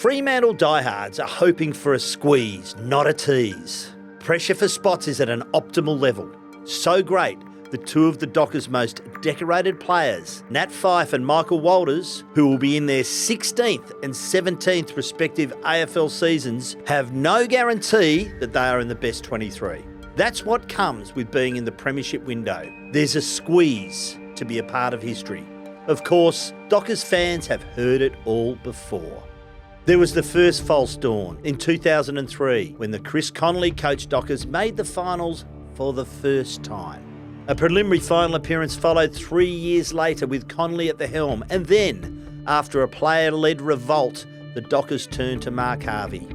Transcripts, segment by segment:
Fremantle diehards are hoping for a squeeze, not a tease. Pressure for spots is at an optimal level. So great that two of the Dockers' most decorated players, Nat Fyfe and Michael Walters, who will be in their 16th and 17th respective AFL seasons, have no guarantee that they are in the best 23. That's what comes with being in the premiership window. There's a squeeze to be a part of history. Of course, Dockers fans have heard it all before. There was the first false dawn in 2003 when the Chris Connolly coached Dockers made the finals for the first time. A preliminary final appearance followed 3 years later with Connolly at the helm, and then, after a player-led revolt, the Dockers turned to Mark Harvey.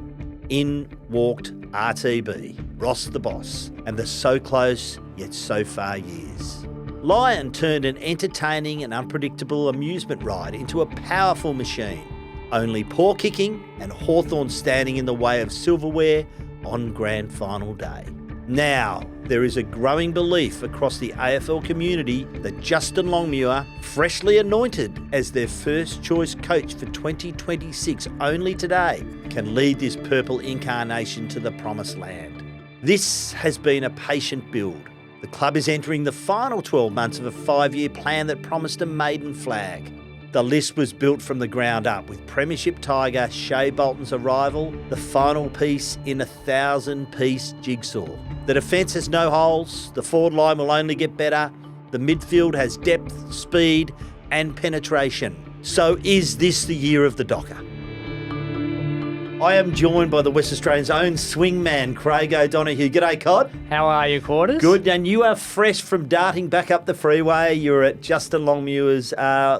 In walked RTB, Ross the Boss, and the so close yet so far years. Lion turned an entertaining and unpredictable amusement ride into a powerful machine. Only poor kicking and Hawthorn standing in the way of silverware on grand final day. Now, there is a growing belief across the AFL community that Justin Longmuir, freshly anointed as their first choice coach for 2026 only today, can lead this purple incarnation to the promised land. This has been a patient build. The club is entering the final 12 months of a 5-year plan that promised a maiden flag. The list was built from the ground up, with Premiership Tiger Shea Bolton's arrival the final piece in a 1,000-piece jigsaw. The defence has no holes, the forward line will only get better, the midfield has depth, speed and penetration. So is this the year of the Docker? I am joined by the West Australian's own swingman, Craig O'Donoghue. G'day, Cod. How are you, Quarters? Good, and you are fresh from darting back up the freeway. You're at Justin Longmuir's,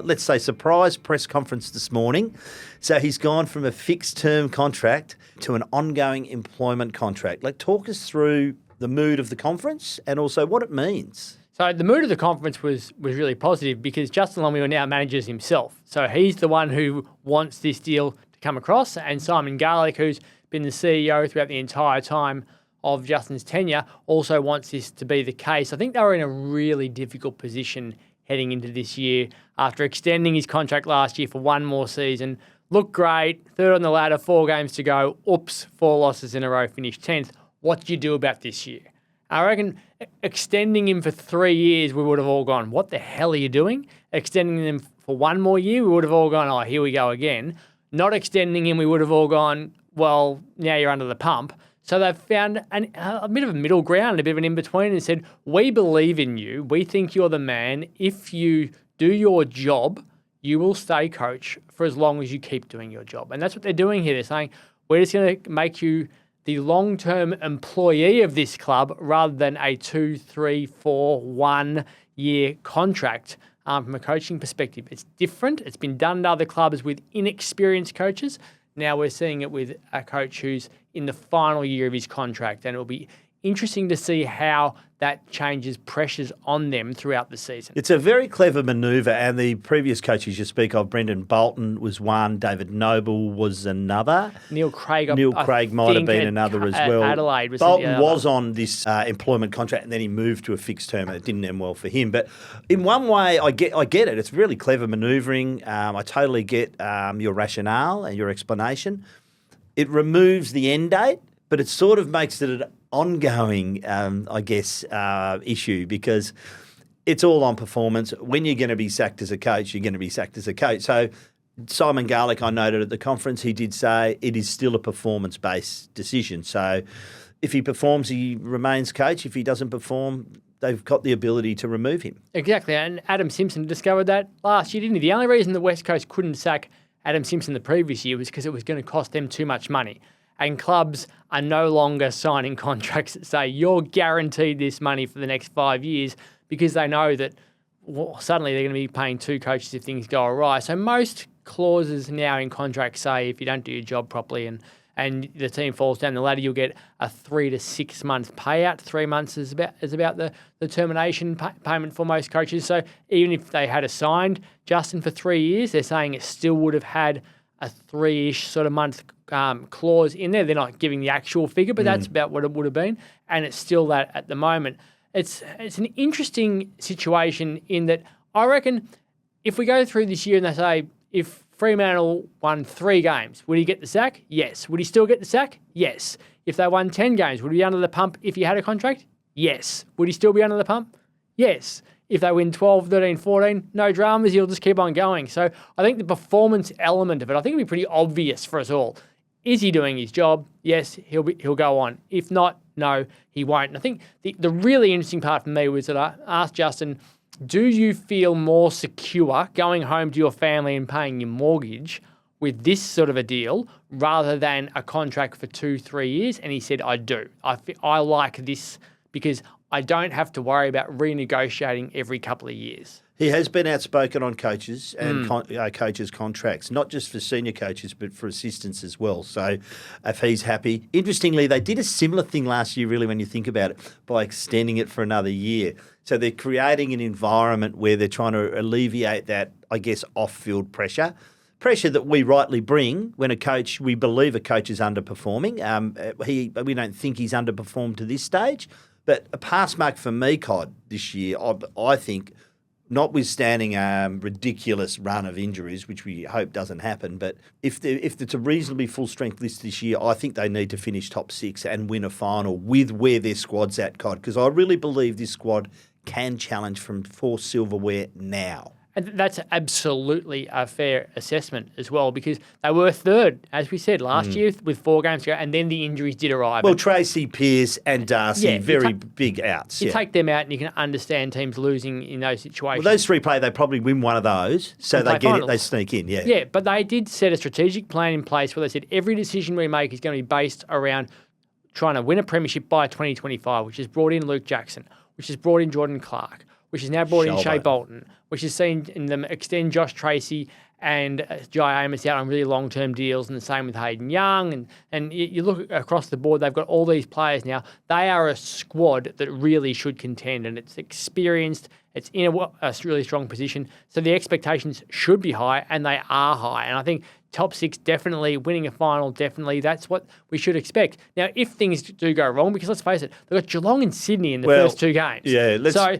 let's say, surprise press conference this morning. So he's gone from a fixed-term contract to an ongoing employment contract. Talk us through the mood of the conference and also what it means. So the mood of the conference was really positive because Justin Longmuir now manages himself. So he's the one who wants this deal come across, and Simon Garlick, who's been the CEO throughout the entire time of Justin's tenure, also wants this to be the case. I think they were in a really difficult position heading into this year after extending his contract last year for one more season. Looked great, third on the ladder, 4 games to go. Oops, 4 losses in a row, finished 10th. What do you do about this year? I reckon extending him for 3 years, we would have all gone, what the hell are you doing? Extending him for one more year, we would have all gone, oh, here we go again. Not extending him, we would have all gone, well, now you're under the pump. So they've found a bit of a middle ground, a bit of an in-between, and said, we believe in you. We think you're the man. If you do your job, you will stay coach for as long as you keep doing your job. And that's what they're doing here. They're saying, we're just going to make you the long-term employee of this club rather than a 2, 3, 4, 1 year contract. From a coaching perspective, it's different. It's been done at other clubs with inexperienced coaches. Now we're seeing it with a coach who's in the final year of his contract, and it'll be interesting to see how that changes pressures on them throughout the season. It's a very clever manoeuvre, and the previous coaches you speak of, Brendan Bolton was one, David Noble was another. Neil Craig might have been another as well. Adelaide was Bolton was on this employment contract, and then he moved to a fixed term, and it didn't end well for him. But in one way, I get it. It's really clever manoeuvring. I totally get your rationale and your explanation. It removes the end date, but it sort of makes it an ongoing, issue, because it's all on performance. When you're going to be sacked as a coach, you're going to be sacked as a coach. So Simon Garlick, I noted at the conference, he did say it is still a performance-based decision. So if he performs, he remains coach. If he doesn't perform, they've got the ability to remove him. Exactly, and Adam Simpson discovered that last year, didn't he? The only reason the West Coast couldn't sack Adam Simpson the previous year was because it was going to cost them too much money. And clubs are no longer signing contracts that say you're guaranteed this money for the next 5 years because they know that suddenly they're going to be paying 2 coaches if things go awry. So most clauses now in contracts say if you don't do your job properly and the team falls down the ladder, you'll get a 3 to 6 month payout. 3 months is about the termination payment for most coaches. So even if they had assigned Justin for 3 years, they're saying it still would have had a 3-ish sort of month clause in there. They're not giving the actual figure, but that's about what it would have been, and it's still that at the moment. It's an interesting situation in that I reckon if we go through this year and they say if Fremantle won 3 games, would he get the sack? Yes. Would he still get the sack? Yes. If they won 10 games, would he be under the pump if he had a contract? Yes. Would he still be under the pump? Yes. If they win 12, 13, 14, no dramas, he'll just keep on going. So I think the performance element of it, I think it'll be pretty obvious for us all. Is he doing his job? Yes, he'll go on. If not, no, he won't. And I think the really interesting part for me was that I asked Justin, do you feel more secure going home to your family and paying your mortgage with this sort of a deal rather than a contract for 2-3 years? And he said, I do. I like this because I don't have to worry about renegotiating every couple of years. He has been outspoken on coaches and coaches' contracts, not just for senior coaches, but for assistants as well. So if he's happy. Interestingly, they did a similar thing last year, really, when you think about it, by extending it for another year. So they're creating an environment where they're trying to alleviate that, I guess, off-field pressure that we rightly bring when we believe a coach is underperforming. We don't think he's underperformed to this stage. But a pass mark for me, Cod, this year, I think, notwithstanding a ridiculous run of injuries, which we hope doesn't happen, but if it's a reasonably full-strength list this year, I think they need to finish top 6 and win a final with where their squad's at, Cod, because I really believe this squad can challenge for silverware now. And that's absolutely a fair assessment as well, because they were third, as we said, last year with 4 games to go, and then the injuries did arrive. Well, Tracy, Pearce and Darcy, very big outs. You take them out and you can understand teams losing in those situations. Well, those 3 play, they probably win one of those, so they get finals. They sneak in, yeah. Yeah, but they did set a strategic plan in place where they said every decision we make is going to be based around trying to win a premiership by 2025, which has brought in Luke Jackson, which has brought in Jordan Clark, which has now brought in Shea Bolton, which has seen in them extend Josh Tracy and Jai Amos out on really long-term deals, and the same with Hayden Young. And you look across the board, they've got all these players now. They are a squad that really should contend, and it's experienced. It's in a really strong position. So the expectations should be high, and they are high. And I think top 6, definitely. Winning a final, definitely. That's what we should expect. Now, if things do go wrong, because let's face it, they've got Geelong and Sydney in the first 2 games. Yeah,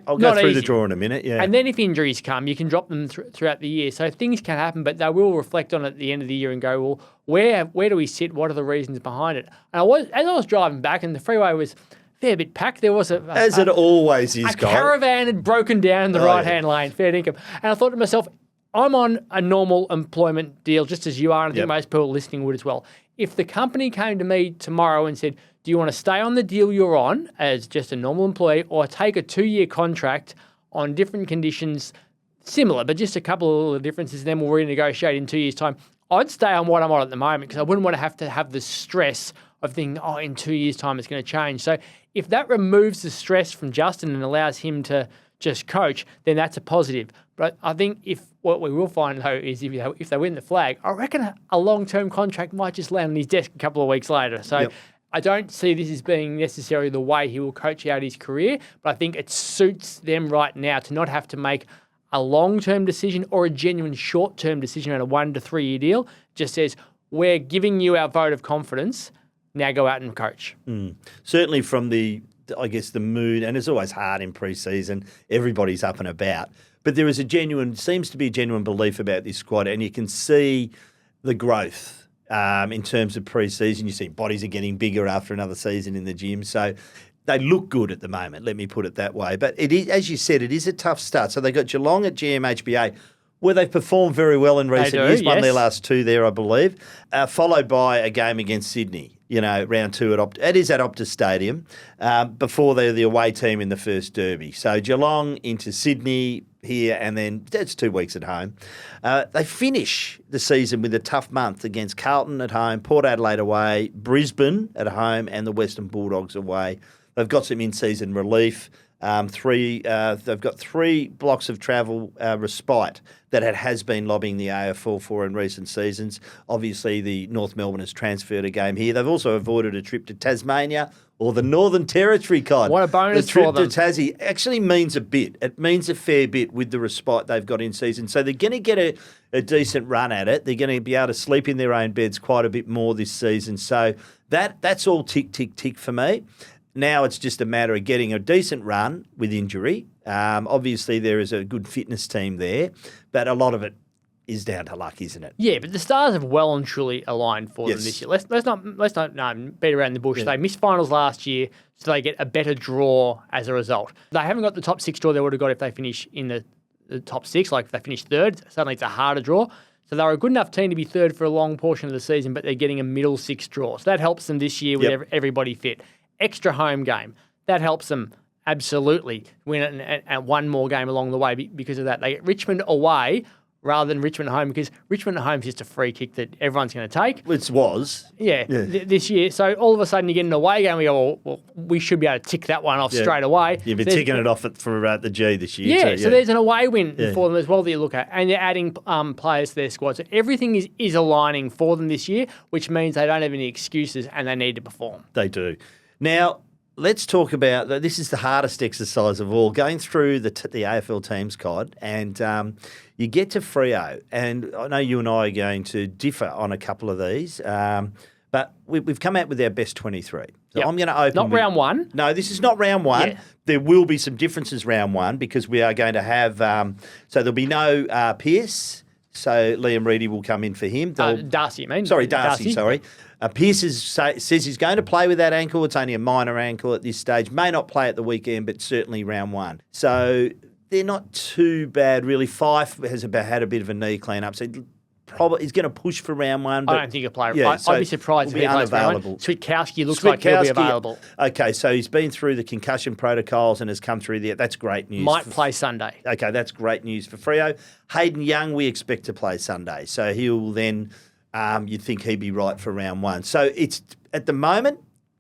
I'll go through the draw in a minute. Yeah, and then if injuries come, you can drop them throughout the year. So things can happen, but they will reflect on it at the end of the year and go, well, where do we sit? What are the reasons behind it? And as I was driving back, and the freeway was fair bit packed. There was as it always is. A caravan had broken down in the right-hand lane, fair dinkum. And I thought to myself, I'm on a normal employment deal, just as you are, and I think most people listening would as well. If the company came to me tomorrow and said, do you want to stay on the deal you're on as just a normal employee, or take a 2-year contract on different conditions, similar, but just a couple of differences, and then we'll renegotiate in 2 years' time, I'd stay on what I'm on at the moment, because I wouldn't want to have the stress of thinking, in 2 years' time it's going to change. So if that removes the stress from Justin and allows him to just coach, then that's a positive. But I think what we will find, though, is if they win the flag, I reckon a long-term contract might just land on his desk a couple of weeks later. So I don't see this as being necessarily the way he will coach out his career, but I think it suits them right now to not have to make a long-term decision or a genuine short-term decision on a 1 to 3 year deal. Just says, we're giving you our vote of confidence, now go out and coach. Certainly from the mood, and it's always hard in pre-season, everybody's up and about. But there is seems to be a genuine belief about this squad, and you can see the growth in terms of pre-season. You see bodies are getting bigger after another season in the gym. So they look good at the moment, let me put it that way. But it is, as you said, it is a tough start. So they've got Geelong at GMHBA, where they've performed very well in recent years. Won their last 2 there, I believe, followed by a game against Sydney. Round 2 at Optus Stadium, before they're the away team in the first derby. So Geelong into Sydney here, and then that's 2 weeks at home. They finish the season with a tough month against Carlton at home, Port Adelaide away, Brisbane at home, and the Western Bulldogs away. They've got some in-season relief. They've got 3 blocks of travel respite that it has been lobbying the AFL for in recent seasons. Obviously, the North Melbourne has transferred a game here. They've also avoided a trip to Tasmania or the Northern Territory, Con. What a bonus for them. The trip to Tassie actually means a bit. It means a fair bit with the respite they've got in season. So they're going to get a decent run at it. They're going to be able to sleep in their own beds quite a bit more this season. So that's all tick, tick, tick for me. Now it's just a matter of getting a decent run with injury. Obviously, there is a good fitness team there, but a lot of it is down to luck, isn't it? Yeah, but the stars have well and truly aligned for them Yes. this year. Let's not beat around the bush. They missed finals last year, so they get a better draw as a result. They haven't got the top 6 draw they would have got if they finish in the top 6. Like if they finish third, suddenly it's a harder draw. So they're a good enough team to be third for a long portion of the season, but they're getting a middle 6 draw. So that helps them this year with everybody fit. Extra home game. That helps them absolutely win and one more game along the way because of that. They get Richmond away rather than Richmond at home, because Richmond at home is just a free kick that everyone's going to take. Which was. This year. So all of a sudden you get an away game, we go, well, we should be able to tick that one off straight away. You've been ticking it off for the G this year. Yeah, so there's an away win for them as well that you look at. And they're adding players to their squad. So everything is aligning for them this year, which means they don't have any excuses and they need to perform. They do. Now, let's talk about, this is the hardest exercise of all, going through the AFL teams, Cod, and you get to Freo, and I know you and I are going to differ on a couple of these, but we've come out with our best 23. So I'm going to open... Not round one. No, this is not round one. Yeah. There will be some differences round one because we are going to have... so there'll be no Pearce, so Liam Reedy will come in for him. Darcy, you mean? Sorry, Darcy. Pearce says he's going to play with that ankle. It's only a minor ankle at this stage. May not play at the weekend, but certainly round one. So they're not too bad, really. Fife has had a bit of a knee clean-up, so probably he's going to push for round one. But I don't think he'll play. I'd be surprised if he plays round one. Switkowski looks like he'll be available. Okay, so he's been through the concussion protocols and has come through there. That's great news. Might play Sunday. Okay, that's great news for Freo. Hayden Young, we expect to play Sunday, so he'll then... you'd think he'd be right for round one. So it's at the moment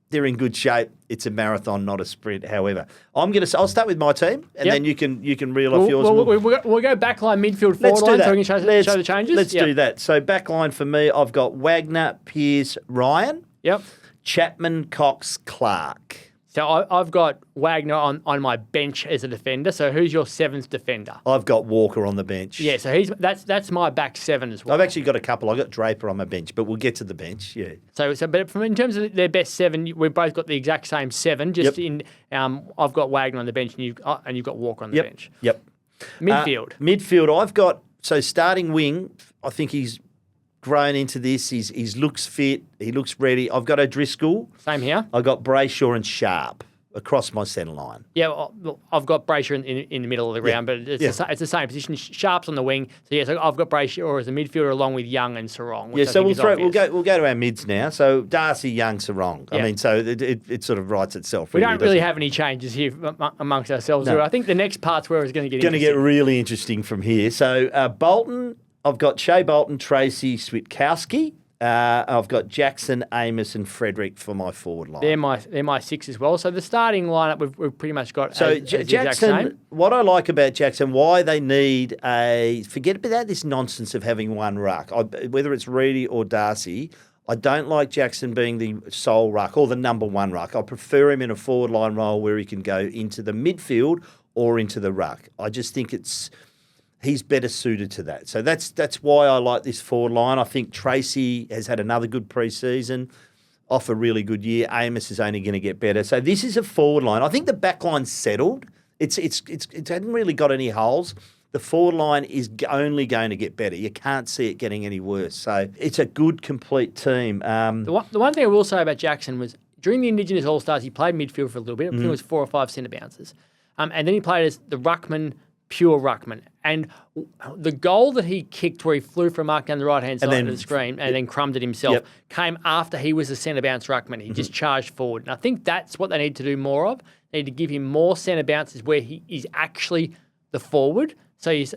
they're in good shape. It's a marathon, not a sprint. However, I'll start with my team, and then you can reel off yours. We'll go backline, midfield, forward line, so we can show the changes. Let's do that. So backline for me, I've got Wagner, Pearce, Ryan. Yep. Chapman, Cox, Clark. So I've got Wagner on my bench as a defender. So who's your 7th defender? I've got Walker on the bench. Yeah, so that's my back 7 as well. I've actually got a couple. I've got Draper on my bench, but we'll get to the bench. Yeah. But in terms of their best 7, we've both got the exact same 7. I've got Wagner on the bench, and you've got Walker on the bench. Yep. Midfield. Midfield. I've got starting wing. I think he's grown into this. He looks fit. He looks ready. I've got O'Driscoll. Same here. I've got Brayshaw and Sharp across my centre line. Yeah, well, I've got Brayshaw in the middle of the ground, but it's the same position. Sharp's on the wing. So I've got Brayshaw as a midfielder along with Young and Sarong. Yeah, so we'll go to our mids now. So Darcy, Young, Sarong. I mean, so it sort of writes itself. We don't really have any changes here amongst ourselves. No. I think the next part's where it's going to get really interesting from here. So Bolton. I've got Shea Bolton, Tracy, Switkowski. I've got Jackson, Amos, and Frederick for my forward line. They're my 6 as well. So the starting lineup we've pretty much got. So as Jackson, the exact same. What I like about Jackson, why they need forget about this nonsense of having one ruck, whether it's Reedy or Darcy. I don't like Jackson being the sole ruck or the number one ruck. I prefer him in a forward line role where he can go into the midfield or into the ruck. I just think he's better suited to that. So that's why I like this forward line. I think Tracy has had another good pre-season, off a really good year. Amos is only going to get better. So this is a forward line. I think the back line's settled. It hasn't really got any holes. The forward line is only going to get better. You can't see it getting any worse. So it's a good, complete team. The one thing I will say about Jackson was during the Indigenous All-Stars, he played midfield for a little bit. I think it was 4 or 5 centre bounces. And then he played as the ruckman, pure ruckman. And the goal that he kicked where he flew for a mark down the right-hand side of the screen and then crumbed it himself came after he was a centre bounce ruckman. He just charged forward. And I think that's what they need to do more of. They need to give him more centre bounces where he is actually the forward. So it's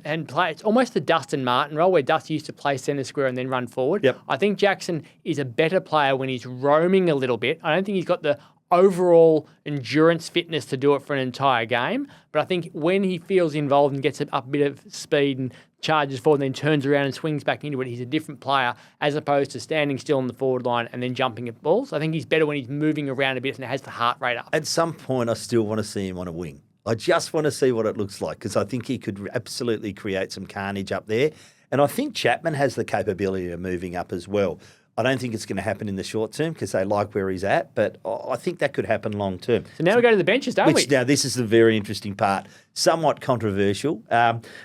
almost the Dustin Martin role where Dusty used to play centre square and then run forward. Yep. I think Jackson is a better player when he's roaming a little bit. I don't think he's got the overall endurance fitness to do it for an entire game. But I think when he feels involved and gets up a bit of speed and charges forward and then turns around and swings back into it, he's a different player as opposed to standing still on the forward line and then jumping at balls. I think he's better when he's moving around a bit and has the heart rate up. At some point, I still want to see him on a wing. I just want to see what it looks like because I think he could absolutely create some carnage up there. And I think Chapman has the capability of moving up as well. I don't think it's going to happen in the short term because they like where he's at, but I think that could happen long term. So now we go to the benches, don't we? Now, this is the very interesting part, somewhat controversial.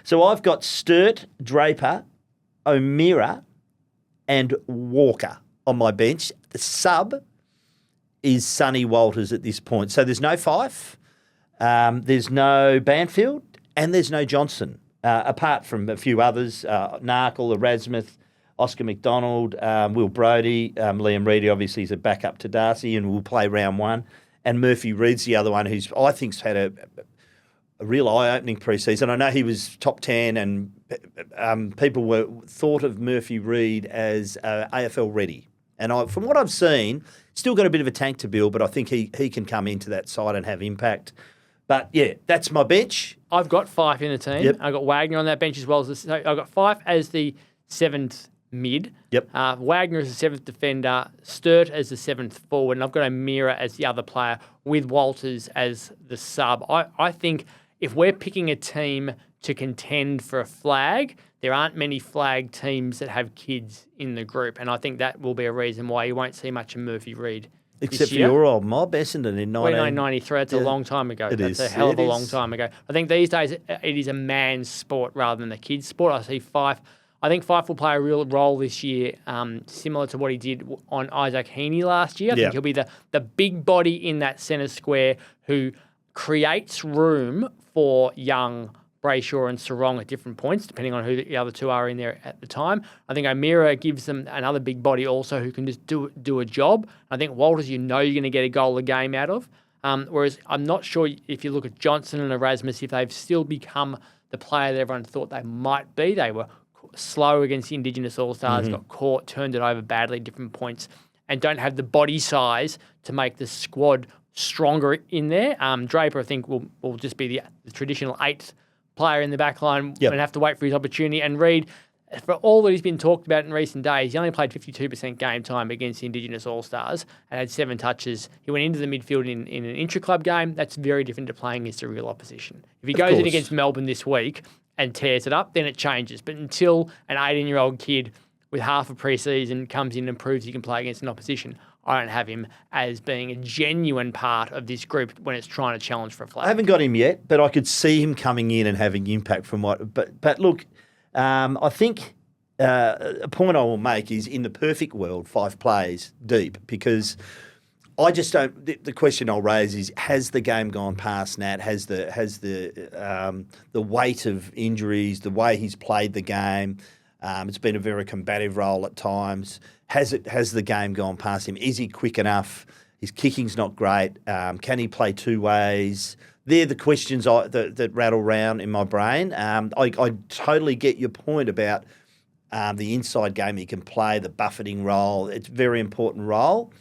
So I've got Sturt, Draper, O'Meara and Walker on my bench. The sub is Sonny Walters at this point. So there's no Fife, there's no Banfield, and there's no Johnson, apart from a few others, Narkle, Erasmus, Oscar McDonald, Will Brodie, Liam Reedy obviously is a backup to Darcy and will play round one. And Murphy Reed's the other one who's, I think, had a real eye-opening pre-season. I know he was top 10 and people thought of Murphy Reed as AFL ready. And from what I've seen, still got a bit of a tank to build, but I think he can come into that side and have impact. But, yeah, that's my bench. I've got Fife in the team. Yep. I've got Wagner on that bench as well. So I've got Fife as the 7th mid. Yep. Wagner as the 7th defender, Sturt as the 7th forward, and I've got O'Meara as the other player with Walters as the sub. I think if we're picking a team to contend for a flag, there aren't many flag teams that have kids in the group, and I think that will be a reason why you won't see much of Murphy Reed. Except for your old mob, Essendon in 1993. That's a long time ago. That's a hell of a long time ago. I think these days it is a man's sport rather than a kid's sport. I see Fife. I think Fife will play a real role this year, similar to what he did on Isaac Heaney last year. I think he'll be the big body in that centre square who creates room for young Brayshaw and Sarong at different points, depending on who the other two are in there at the time. I think O'Meara gives them another big body also who can just do a job. I think Walters, you're going to get a goal a game out of. Whereas I'm not sure if you look at Johnson and Erasmus, if they've still become the player that everyone thought they might be. They were slow against the Indigenous All-Stars, got caught, turned it over badly at different points, and don't have the body size to make the squad stronger in there. Draper, I think, will just be the traditional 8th player in the back line and have to wait for his opportunity. And Reid, for all that he's been talked about in recent days, he only played 52% game time against the Indigenous All-Stars and had 7 touches. He went into the midfield in an intra-club game. That's very different to playing against a real opposition. If he goes in against Melbourne this week and tears it up, then it changes. But until an 18-year-old kid with half a pre-season comes in and proves he can play against an opposition, I don't have him as being a genuine part of this group when it's trying to challenge for a flag. I haven't got him yet, but I could see him coming in and having impact from what. But look, I think a point I will make is in the perfect world, 5 plays deep, because I just don't. The question I'll raise is: has the game gone past Nat? Has the weight of injuries, the way he's played the game? It's been a very combative role at times. Has the game gone past him? Is he quick enough? His kicking's not great. Can he play 2 ways? They're the questions that rattle around in my brain. I totally get your point about the inside game he can play, the buffeting role. It's a very important role.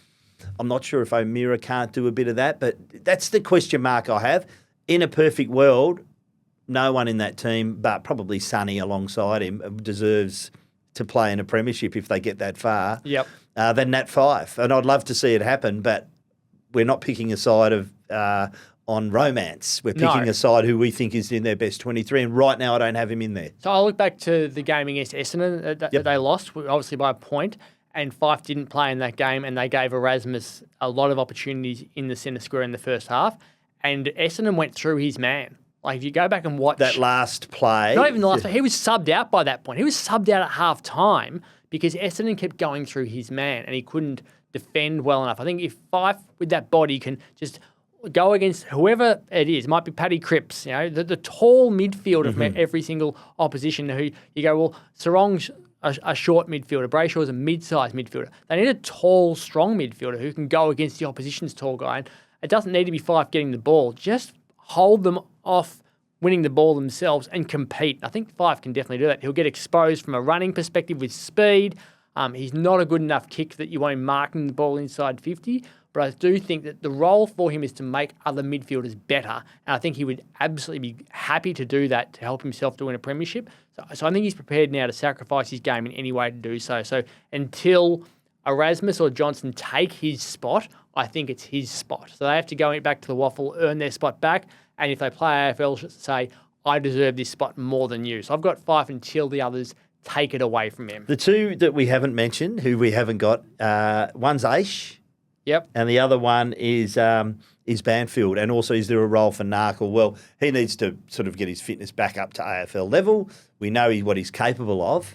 I'm not sure if O'Meara can't do a bit of that, but that's the question mark I have. In a perfect world, no one in that team, but probably Sonny alongside him, deserves to play in a premiership if they get that far. Yep. Than Nat Fife. And I'd love to see it happen, but we're not picking a side of on romance. We're picking a side who we think is in their best 23, and right now I don't have him in there. So I'll look back to the game against Essendon that they lost, obviously by a point, and Fife didn't play in that game, and they gave Erasmus a lot of opportunities in the centre square in the first half, and Essendon went through his man. Like, if you go back and watch... that last play... Not even the last play. He was subbed out by that point. He was subbed out at half-time because Essendon kept going through his man and he couldn't defend well enough. I think if Fife, with that body, can just go against whoever it is, might be Paddy Cripps, the tall midfielder from every single opposition who you go, well, Sarong's a short midfielder, Brayshaw's a mid-sized midfielder. They need a tall, strong midfielder who can go against the opposition's tall guy. And it doesn't need to be Fife getting the ball. Just hold them off winning the ball themselves and compete. I think Fife can definitely do that. He'll get exposed from a running perspective with speed. He's not a good enough kick that you want him marking the ball inside 50, but I do think that the role for him is to make other midfielders better, and I think he would absolutely be happy to do that to help himself to win a premiership. So I think he's prepared now to sacrifice his game in any way to do so. So until Erasmus or Johnson take his spot, I think it's his spot. So they have to go back to the waffle, earn their spot back, and if they play AFL, say, I deserve this spot more than you. So I've got Fife until the others take it away from him. The two that we haven't mentioned, who we haven't got, one's Aish. Yep. And the other one is Banfield. And also, is there a role for Narkle? Well, he needs to sort of get his fitness back up to AFL level. We know what he's capable of.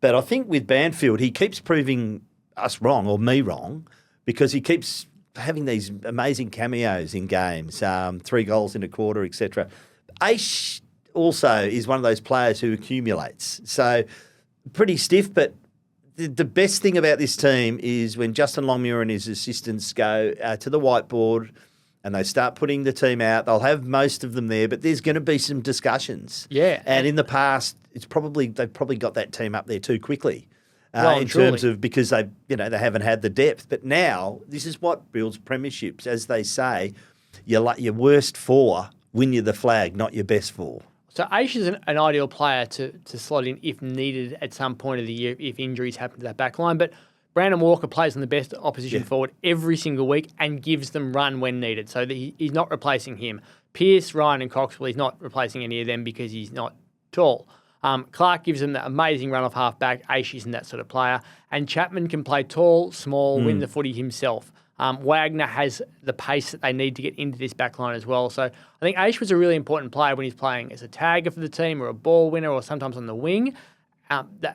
But I think with Banfield, he keeps proving us wrong or me wrong because he keeps having these amazing cameos in games, 3 goals in a quarter, etc. Aish also is one of those players who accumulates. So pretty stiff, but the best thing about this team is when Justin Longmuir and his assistants go to the whiteboard and they start putting the team out, they'll have most of them there, but there's going to be some discussions. Yeah. And in the past, they've probably got that team up there too quickly. In truly. terms of because they haven't had the depth. But now this is what builds premierships. As they say, your worst 4 win you the flag, not your best 4. So Aish is an ideal player to slot in if needed at some point of the year if injuries happen to that back line. But Brandon Walker plays on the best opposition forward every single week and gives them run when needed. So he's not replacing him. Pearce, Ryan and Coxwell, he's not replacing any of them because he's not tall. Clark gives them that amazing run off half back. Aish isn't that sort of player. And Chapman can play tall, small, win the footy himself. Wagner has the pace that they need to get into this back line as well. So I think Aish was a really important player when he's playing as a tagger for the team or a ball winner or sometimes on the wing.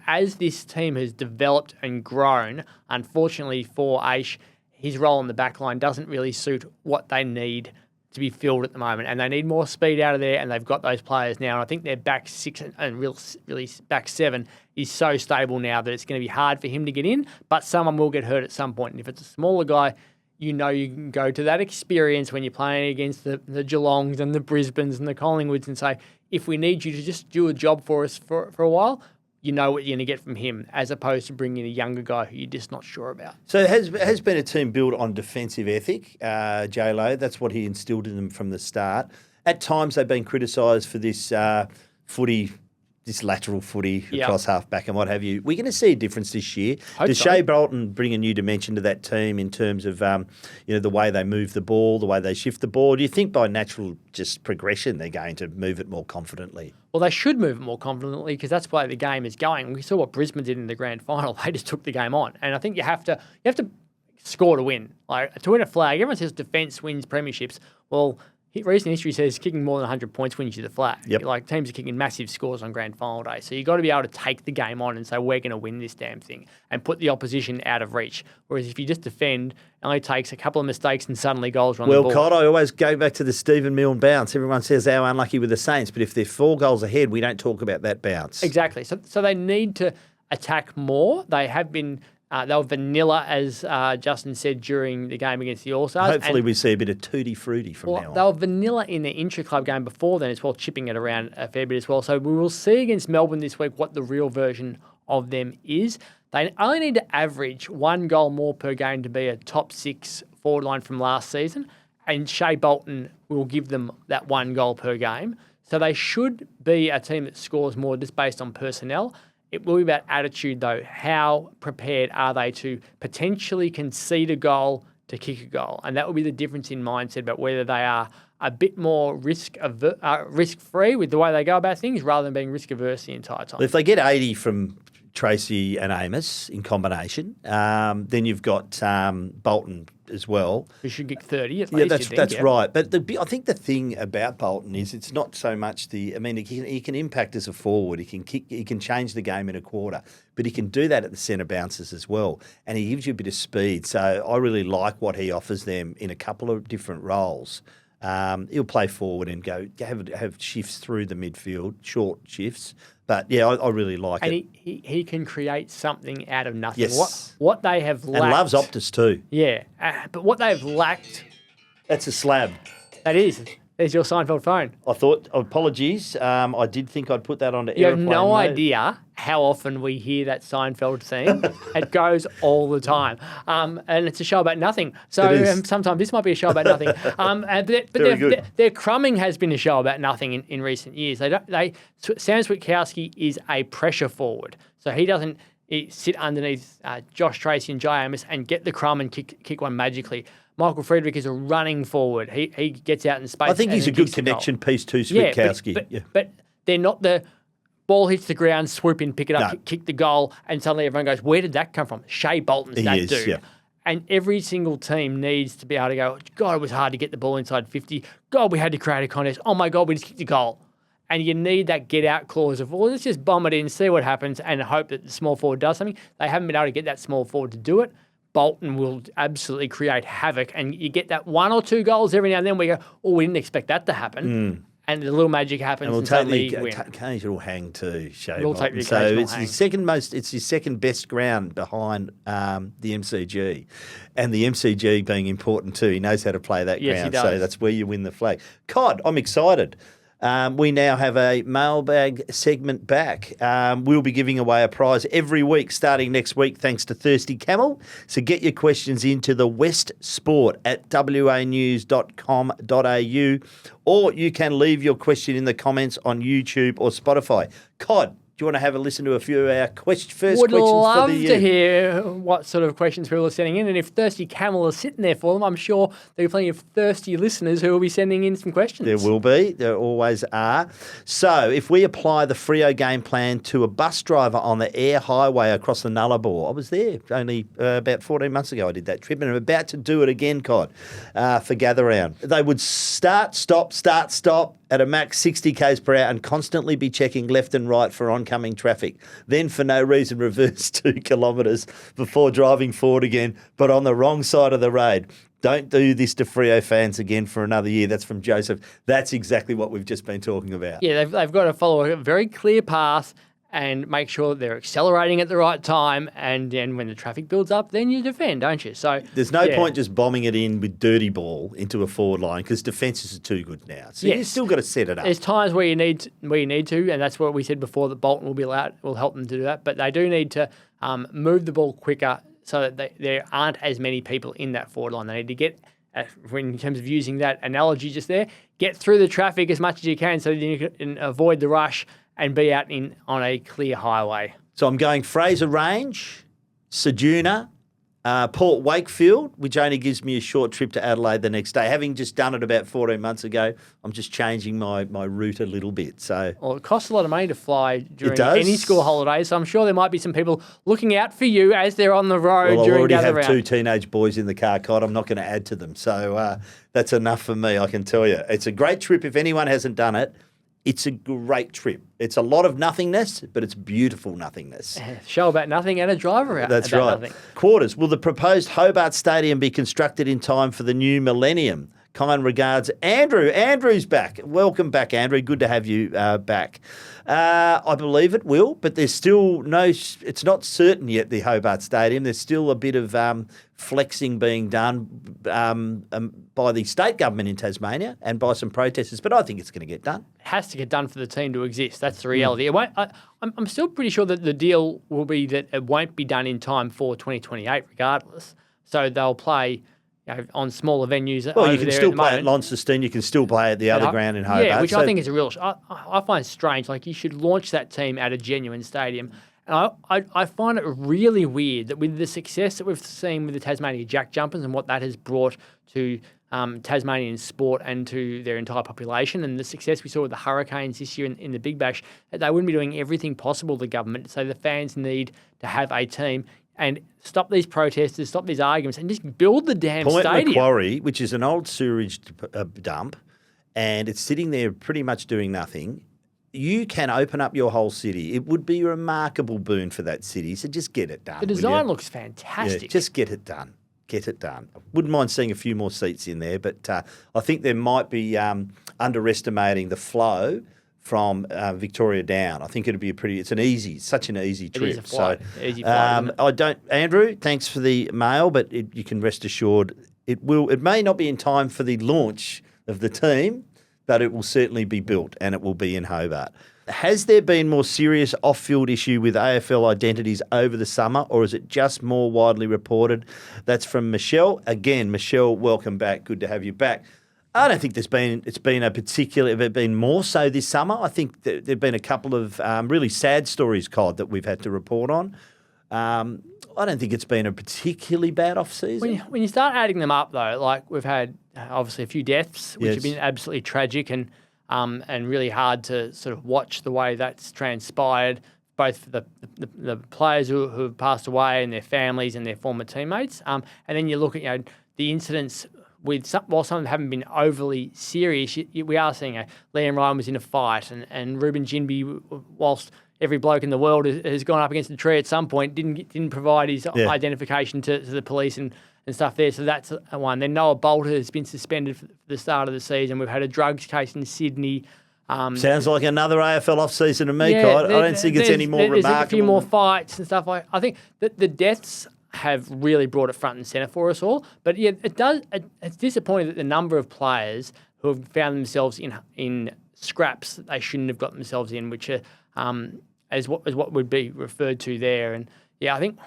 As this team has developed and grown, unfortunately for Aish, his role in the back line doesn't really suit what they need to be filled at the moment. And they need more speed out of there, and they've got those players now. And I think their back 6 and really back 7 is so stable now that it's going to be hard for him to get in, but someone will get hurt at some point. And if it's a smaller guy, you can go to that experience when you're playing against the Geelongs and the Brisbanes and the Collingwoods and say, if we need you to just do a job for us for a while, you know what you're going to get from him, as opposed to bringing in a younger guy who you're just not sure about. So it has been a team built on defensive ethic, J-Lo. That's what he instilled in them from the start. At times they've been criticised for this this lateral footy across half-back and what have you. We're going to see a difference this year. Does Shea Bolton bring a new dimension to that team in terms of the way they move the ball, the way they shift the ball? Do you think by natural just progression they're going to move it more confidently? Well, they should move it more confidently because that's why the game is going. We saw what Brisbane did in the grand final. They just took the game on. And I think you have to score to win. Like, to win a flag, everyone says defence wins premierships. Well, recent history says kicking more than 100 points wins you the flag. Yep. Like, teams are kicking massive scores on grand final day. So you've got to be able to take the game on and say, we're going to win this damn thing and put the opposition out of reach. Whereas if you just defend, it only takes a couple of mistakes and suddenly goals run the ball. Well, Cod, I always go back to the Stephen Milne bounce. Everyone says how unlucky with the Saints, but if they're 4 goals ahead, we don't talk about that bounce. Exactly. So they need to attack more. They have been... they were vanilla, as Justin said during the game against the All-Stars. Hopefully we see a bit of tutti-frutti from now on. They were vanilla in the intra-club game before then as well, chipping it around a fair bit as well. So we will see against Melbourne this week what the real version of them is. They only need to average 1 goal more per game to be a top 6 forward line from last season, and Shea Bolton will give them that 1 goal per game. So they should be a team that scores more just based on personnel. It will be about attitude, though. How prepared are they to potentially concede a goal to kick a goal? And that will be the difference in mindset about whether they are a bit more risk-free with the way they go about things rather than being risk-averse the entire time. If they get 80 from Tracy and Amos in combination, then you've got Bolton as well. Who should get 30 at least. That's right. But I think the thing about Bolton is it's not so much he can impact as a forward. He can change the game in a quarter, but he can do that at the centre bounces as well, and he gives you a bit of speed. So I really like what he offers them in a couple of different roles. He'll play forward and have shifts through the midfield, short shifts. But yeah, I really like it. And he can create something out of nothing. Yes. What they have lacked. And loves Optus too. Yeah. But what they've lacked. That's a slab. That is. There's your Seinfeld phone. Apologies. I did think I'd put that onto airplane. You have no mode. idea how often we hear that Seinfeld theme. It goes all the time. And it's a show about nothing. So sometimes this might be a show about nothing. But their crumbing has been a show about nothing in recent years. Sam Switkowski is a pressure forward. So he doesn't sit underneath Josh Tracy and Jai Amos and get the crumb and kick one magically. Michael Friedrich is a running forward. He gets out in space. I think he's a good connection piece to Switkowski. But they're not the ball hits the ground, swoop in, pick it up, kick the goal, and suddenly everyone goes, where did that come from? Shea Bolton's that dude. Yeah. And every single team needs to be able to go, God, it was hard to get the ball inside 50. God, we had to create a contest. Oh, my God, we just kicked the goal. And you need that get-out clause of, well, let's just bomb it in, see what happens, and hope that the small forward does something. They haven't been able to get that small forward to do it. Bolton will absolutely create havoc, and you get that 1 or 2 goals every now and then where you go, oh, we didn't expect that to happen. And the little magic happens, and suddenly you win. Occasional hang too, Shea We'll take Bolton. the So occasional it's hang. your second best ground behind the MCG, and the MCG being important too. He knows how to play that Yes, he ground, does. so that's where you win the flag. Cod, I'm excited. We now have a mailbag segment back. We'll be giving away a prize every week starting next week thanks to Thirsty Camel. So get your questions into the thewestsport at wanews.com.au, or you can leave your question in the comments on YouTube or Spotify. Cod, do you want to have a listen to a few of our first questions Would for love the year? to hear what sort of questions people are sending in, and if Thirsty Camel is sitting there for them, I'm sure there are plenty of thirsty listeners who will be sending in some questions. There will be. There always are. So if we apply the Freo game plan to a bus driver on the air highway across the Nullarbor, I was there only about 14 months ago I did that trip, and I'm about to do it again, Cod, for Gather Round. They would start, stop at a max 60 k's per hour and constantly be checking left and right for oncoming traffic. Then, for no reason, reverse 2 kilometres before driving forward again, but on the wrong side of the road. Don't do this to Freo fans again for another year. That's from Joseph. That's exactly what we've just been talking about. Yeah, they've got to follow a very clear path and make sure that they're accelerating at the right time, and then when the traffic builds up, then you defend, don't you? So there's no point just bombing it in with dirty ball into a forward line because defences are too good now. So you've still got to set it up. There's times where you need to, and that's what we said before, that Bolton will help them to do that. But they do need to move the ball quicker so that there aren't as many people in that forward line. They need to get, in terms of using that analogy just there, get through the traffic as much as you can so that you can avoid the rush and be out on a clear highway. So I'm going Fraser Range, Ceduna, Port Wakefield, which only gives me a short trip to Adelaide the next day. Having just done it about 14 months ago, I'm just changing my route a little bit. So, well, it costs a lot of money to fly during any school holiday, so I'm sure there might be some people looking out for you as they're on the road during Gather Round. I already have 2 teenage boys in the car, Cod. I'm not going to add to them. So that's enough for me, I can tell you. It's a great trip. If anyone hasn't done it, it's a great trip. It's a lot of nothingness, but it's beautiful nothingness. Show about nothing and a driver out. That's about right. Nothing. Quarters. Will the proposed Hobart Stadium be constructed in time for the new millennium? Kind regards, Andrew. Andrew's back. Welcome back, Andrew. Good to have you back. I believe it will, but there's still it's not certain yet, the Hobart Stadium. There's still a bit of flexing being done by the state government in Tasmania and by some protesters, but I think it's going to get done. It has to get done for the team to exist. That's the reality. It won't, I'm still pretty sure that the deal will be that it won't be done in time for 2028 regardless. So they'll play on smaller venues. Well, you can still play at Launceston. You can still play at the other ground in Hobart. Yeah, which I think is a real. I find strange. Like, you should launch that team at a genuine stadium. And I find it really weird that with the success that we've seen with the Tasmania Jack Jumpers and what that has brought to Tasmanian sport and to their entire population, and the success we saw with the Hurricanes this year in the Big Bash, that they wouldn't be doing everything possible, the government. So the fans need to have a team. And stop these protesters, stop these arguments, and just build the damn stadium. Point Macquarie, which is an old sewerage dump, and it's sitting there pretty much doing nothing. You can open up your whole city. It would be a remarkable boon for that city. So just get it done. The design looks fantastic. Yeah, just get it done. Get it done. I wouldn't mind seeing a few more seats in there, but I think there might be underestimating the flow from Victoria down. I think it'd be such an easy trip. It is a flight. Easy flight, Andrew, thanks for the mail, but you can rest assured it may not be in time for the launch of the team, but it will certainly be built and it will be in Hobart. Has there been more serious off-field issue with AFL identities over the summer, or is it just more widely reported? That's from Michelle. Again, Michelle, welcome back. Good to have you back. I don't think it's been more so this summer. I think there've been a couple of really sad stories, Cod, that we've had to report on. I don't think it's been a particularly bad off-season. When you start adding them up, though, like we've had obviously a few deaths, which have been absolutely tragic and really hard to sort of watch the way that's transpired, both for the players who have passed away and their families and their former teammates. And then you look at the incidents while some of them haven't been overly serious, we are seeing Liam Ryan was in a fight, and Ruben Jinby, whilst every bloke in the world has gone up against a tree at some point, didn't provide his identification to the police and stuff there. So that's one. Then Noah Bolter has been suspended for the start of the season. We've had a drugs case in Sydney. Sounds like another AFL off-season to me, Cod. I don't think it's any more remarkable. There's a few more fights and stuff. I think that the deaths have really brought it front and centre for us all. But yeah, it's disappointing that the number of players who have found themselves in scraps that they shouldn't have got themselves in, which are as what would be referred to there. And yeah, I think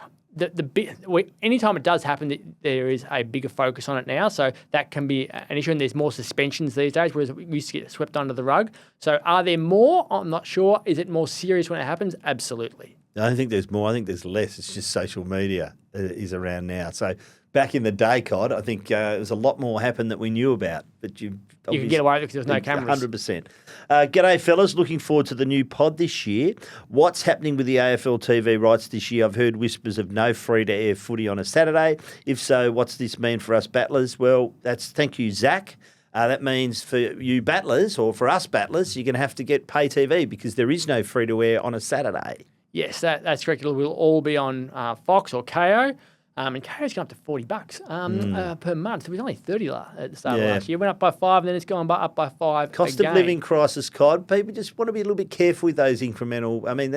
anytime it does happen, there is a bigger focus on it now. So that can be an issue, and there's more suspensions these days, whereas we used to get swept under the rug. So are there more? I'm not sure. Is it more serious when it happens? Absolutely. I don't think there's more. I think there's less. It's just social media is around now. So back in the day, Cod, I think there was a lot more happened that we knew about. But you can get away with it because there's no cameras. 100%. G'day, fellas. Looking forward to the new pod this year. What's happening with the AFL TV rights this year? I've heard whispers of no free-to-air footy on a Saturday. If so, what's this mean for us battlers? Well, thank you, Zach. That means for you battlers, or for us battlers, you're going to have to get pay TV because there is no free-to-air on a Saturday. Yes, that's correct. It will all be on Fox or KO. And KO's gone up to $40 per month. It was only $30 at the start of last year. It went up by 5, and then it's gone up by 5 Cost again. of living crisis, Cod. People just want to be a little bit careful with those incremental. I mean,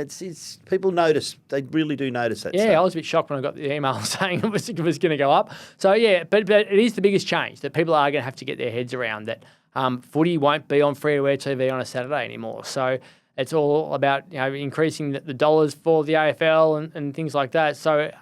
people notice. They really do notice that stuff. I was a bit shocked when I got the email saying it was going to go up. So, yeah, but it is the biggest change that people are going to have to get their heads around, that footy won't be on free-to-air TV on a Saturday anymore. So it's all about increasing the dollars for the AFL and things like that. So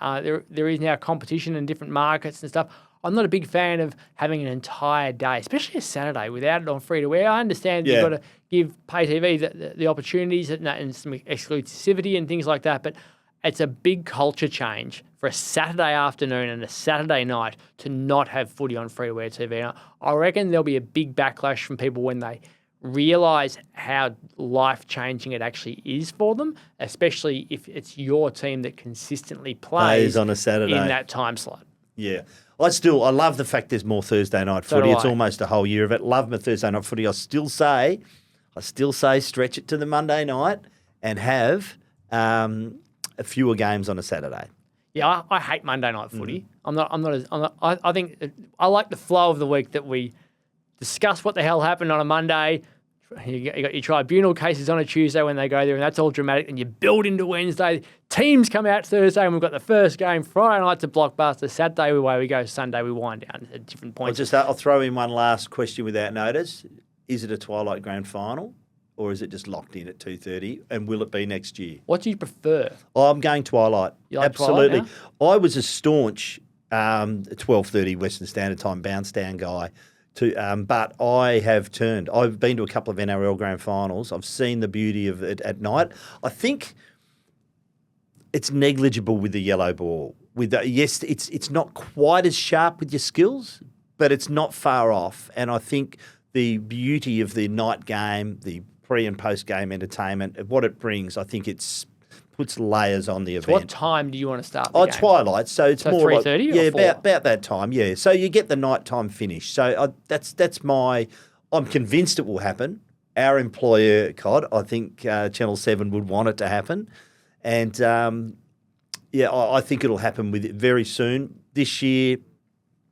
there is now competition in different markets and stuff. I'm not a big fan of having an entire day, especially a Saturday, without it on free-to-air. I understand you've got to give pay TV the opportunities and some exclusivity and things like that, but it's a big culture change for a Saturday afternoon and a Saturday night to not have footy on free-to-air TV. I reckon there'll be a big backlash from people when they realise how life-changing it actually is for them, especially if it's your team that consistently plays on a Saturday in that time slot. Yeah. I love the fact there's more Thursday night footy. It's almost a whole year of it. Love my Thursday night footy. I still say stretch it to the Monday night and have a fewer games on a Saturday. Yeah, I hate Monday night footy. I think I like the flow of the week that we discuss what the hell happened on a Monday. You got your tribunal cases on a Tuesday when they go there, and that's all dramatic. And you build into Wednesday. Teams come out Thursday, and we've got the first game. Friday night's a blockbuster. Saturday, away we go. Sunday, we wind down at different points. I'll throw in one last question without notice. Is it a Twilight Grand Final, or is it just locked in at 2:30? And will it be next year? What do you prefer? I'm going Twilight. You like Absolutely. Twilight now? I was a staunch 12:30 Western Standard Time bounce down guy. But I have turned. I've been to a couple of NRL grand finals. I've seen the beauty of it at night. I think it's negligible with the yellow ball. Yes, it's not quite as sharp with your skills, but it's not far off. And I think the beauty of the night game, the pre and post game entertainment, what it brings, I think puts layers on the event. So what time do you want to start the game? Twilight, so it's more 3:30 or 4? about that time, yeah. So you get the nighttime finish. So that's my. I'm convinced it will happen. Our employer, COD, I think Channel 7 would want it to happen, and I think it'll happen with it very soon. This year,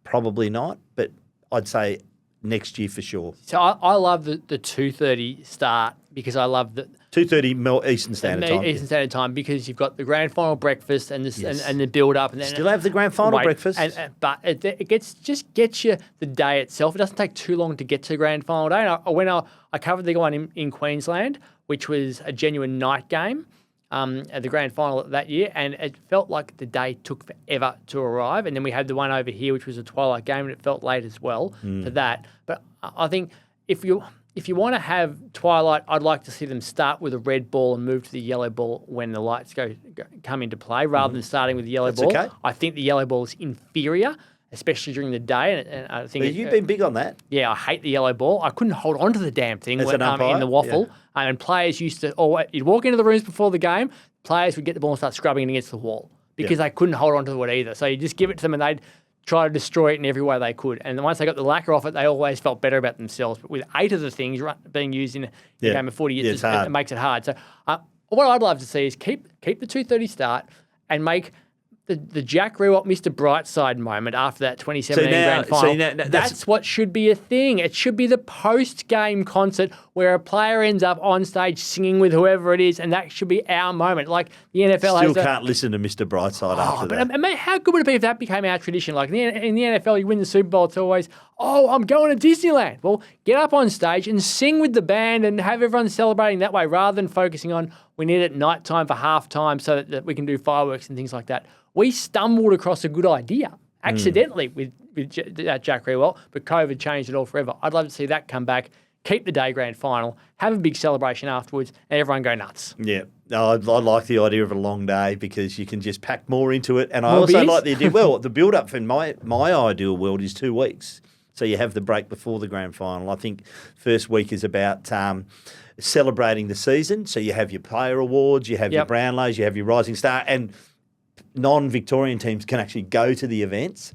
probably not, but I'd say next year for sure. So I love the 2:30 start because I love the 2:30 Eastern Standard Time. Eastern Standard Time, because you've got the grand final breakfast and the build up, and then still have the grand final breakfast. But it gets you the day itself. It doesn't take too long to get to the grand final day. And when I covered the one in Queensland, which was a genuine night game, at the grand final that year, and it felt like the day took forever to arrive. And then we had the one over here, which was a twilight game, and it felt late as well for that. But I think if you want to have twilight, I'd like to see them start with a red ball and move to the yellow ball when the lights come into play, rather than starting with the yellow ball. Okay. I think the yellow ball is inferior, especially during the day. And I think you've been big on that. Yeah, I hate the yellow ball. I couldn't hold on to the damn thing in the waffle. Yeah. And players used to, you'd walk into the rooms before the game, players would get the ball and start scrubbing it against the wall because they couldn't hold on to it either. So you just give it to them and they'd try to destroy it in every way they could. And once they got the lacquer off it, they always felt better about themselves. But with 8 of the things being used in a game of footy, it makes it hard. So what I'd love to see is keep the 2:30 start and make the Jack Rewalt Mr. Brightside moment after that 2017 grand final. That's what should be a thing. It should be the post-game concert where a player ends up on stage singing with whoever it is, and that should be our moment. Like the NFL still can't listen to Mr. Brightside after that. But how good would it be if that became our tradition? Like in the NFL, you win the Super Bowl, it's always, I'm going to Disneyland. Well, get up on stage and sing with the band and have everyone celebrating that way rather than focusing on we need it at night time for halftime so that we can do fireworks and things like that. We stumbled across a good idea accidentally with Jack Rewalt, but COVID changed it all forever. I'd love to see that come back, keep the day grand final, have a big celebration afterwards, and everyone go nuts. Yeah. No, I like the idea of a long day because you can just pack more into it. And I also like the idea, the build-up in my ideal world is 2 weeks. So you have the break before the grand final. I think first week is about celebrating the season. So you have your player awards, you have your Brownlows, you have your Rising Star, and non-Victorian teams can actually go to the events.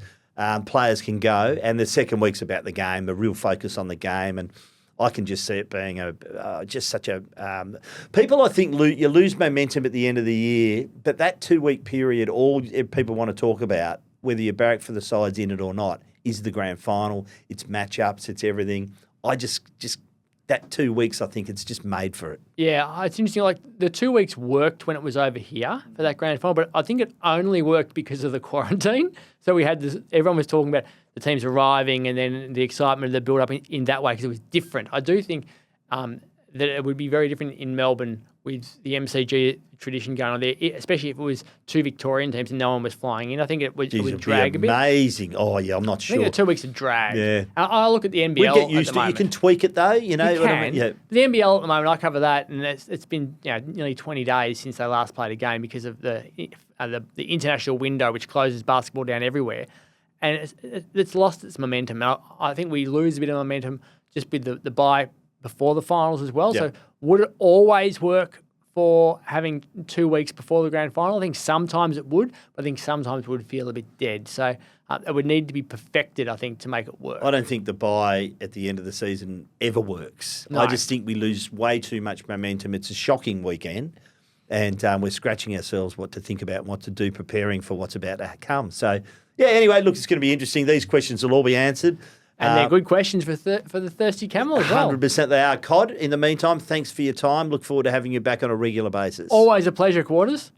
Players can go, and the second week's about the game, the real focus on the game, and I can just see it being just such a people. I think you lose momentum at the end of the year, but that 2-week period, all people want to talk about, whether you barrack for the sides in it or not, is the grand final. It's matchups, it's everything. I just that 2 weeks, I think it's just made for it. Yeah, it's interesting. Like the 2 weeks worked when it was over here for that grand final, but I think it only worked because of the quarantine. So we had this. Everyone was talking about the teams arriving and then the excitement of the build-up in that way because it was different. I do think that it would be very different in Melbourne with the MCG tradition going on there, especially if it was 2 Victorian teams and no one was flying in. I think it would drag a bit. Amazing. Oh, yeah, I'm not sure. I think the 2 weeks would drag. Yeah. I look at the NBL. We get used to it. You can tweak it, though. You know, you can. Yeah. The NBL at the moment, I cover that, and it's been nearly 20 days since they last played a game because of the international window, which closes basketball down everywhere. And it's lost its momentum. And I think we lose a bit of momentum just with the bye before the finals as well. Yep. So would it always work for having 2 weeks before the grand final? I think sometimes it would, but I think sometimes it would feel a bit dead. So it would need to be perfected, I think, to make it work. I don't think the bye at the end of the season ever works. No. I just think we lose way too much momentum. It's a shocking weekend, and we're scratching ourselves what to think about and what to do preparing for what's about to come. So, yeah, anyway, look, it's going to be interesting. These questions will all be answered. And they're good questions for the Thirsty Camel as well. 100% they are, Cod. In the meantime, thanks for your time. Look forward to having you back on a regular basis. Always a pleasure, Quarters.